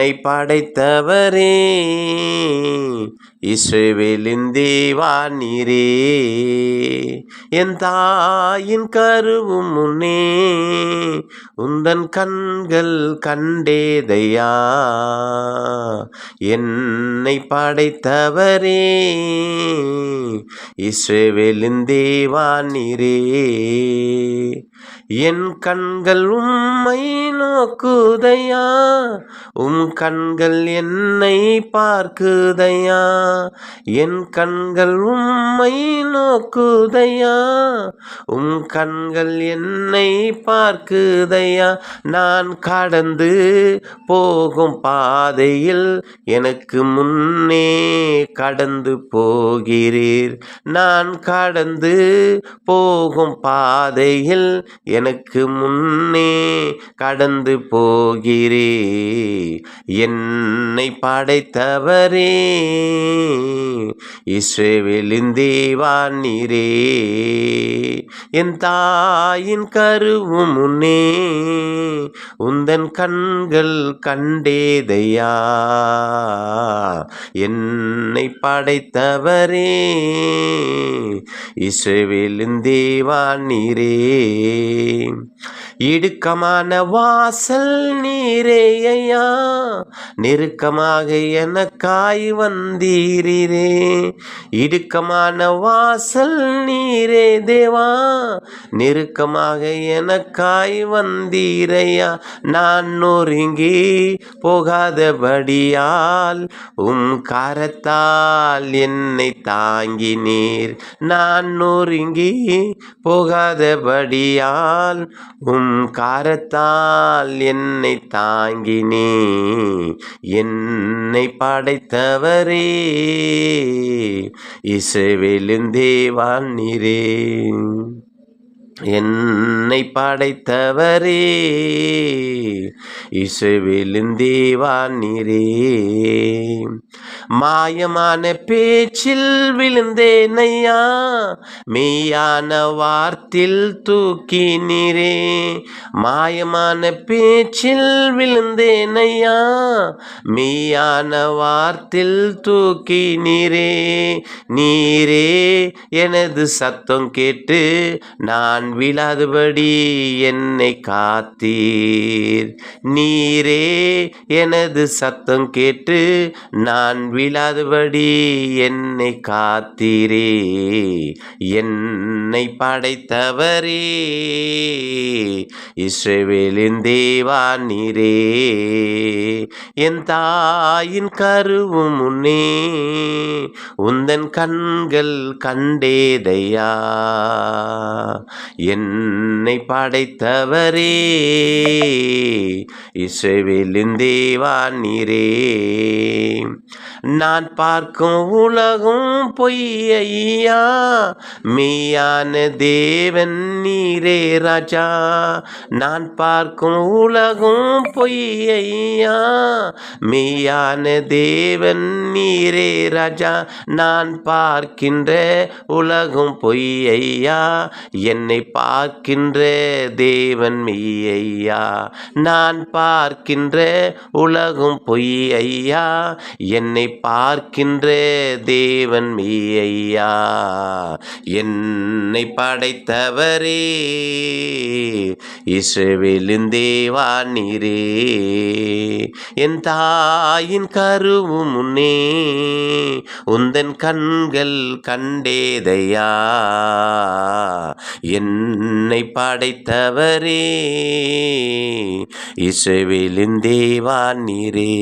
என்னை படைத்தவரே, இஸ்ரவேலின் தேவா நீரே. என் தாயின் கருவும் முன்னே உந்தன் கண்கள் கண்டேதையா. என்னை படைத்தவரே, இஸ்ரவேலின் தேவா நீரே. என் கண்கள் உம்மை நோக்குதையா, கண்கள் என்னை பார்க்குதையா. என் கண்கள் உம்மை நோக்குதையா, கண்கள் என்னை பார்க்குதையா. நான் கடந்து போகும் பாதையில் எனக்கு முன்னே கடந்து போகிறீர். நான் கடந்து போகும் பாதையில் எனக்கு முன்னே கடந்து போகிறீர். என்னை படைத்தவரே, இஸ்ரவேலின் தேவா நீரே. என் தாயின் கருவும் முன்னே உந்தன் கண்கள் கண்டேதையா. என்னை படைத்தவரே, இஸ்ரவேலின் தேவா நீரே. இடுக்கமான வாசல் நீரே ஐயா, நெருக்கமாக எனக்காய் வந்தீரே. இடுக்கமான வாசல் நீரே தேவா, நெருக்கமாக எனக்காய் வந்தீரையா. நான் நொறுங்கி போகாதபடியால் கரத்தால் என்னை தாங்கினீர். நான் நொறுங்கி போகாதபடியால் கரத்தால் என்னை தாங்கினீர். என்னை படைத்தவரே, இஸ்ரவேலின் தேவா நீரே. என்னை படைத்தவரே, இஸ்ரவேலின் தேவா நீரே. மாயமான பேச்சில் விழுந்தேனையா, மெய்யான வார்த்தில் தூக்கி நீரே. மாயமான பேச்சில் விழுந்தேனையா, மெய்யான வார்த்தில் தூக்கி நீரே. நீரே எனது சத்தம் கேட்டு நான் விழாதபடி என்னை காத்தீர். நீரே எனது சத்தம் கேட்டு நான் விழாதபடி என்னை காத்தீரே. என்னை படைத்தவரே, இஸ்ரவேலின் தேவா நீரே. என் தாயின் கருவும் முன்னே உந்தன் கண்கள் கண்டேதையா. என்னை படைத்தவரே, இஸ்ரவேலின் தேவா நீரே. நான் பார்க்கும் உலகம் பொய்யா, மெய்யான தேவன் நீரே ராஜா. நான் பார்க்கும் உலகம் பொய்யா, மெய்யான தேவன் நீரே ராஜா. நான் பார்க்கின்ற உலகம் பொய்யா, என்னை பார்க்கின்ற தேவன் மெய்யா. நான் பார்க்கின்ற உலகம் பொய்யா, என்னை பார்க்கின்ற தேவன் மெய்யா. என்னை படைத்தவரே, இஸ்ரவேலின் தேவா நீரே. என் தாயின் கருவும் முன்னே உந்தன் கண்கள் கண்டேதையா. என்னை படைத்தவரே, இஸ்ரவேலின் தேவா நீரே.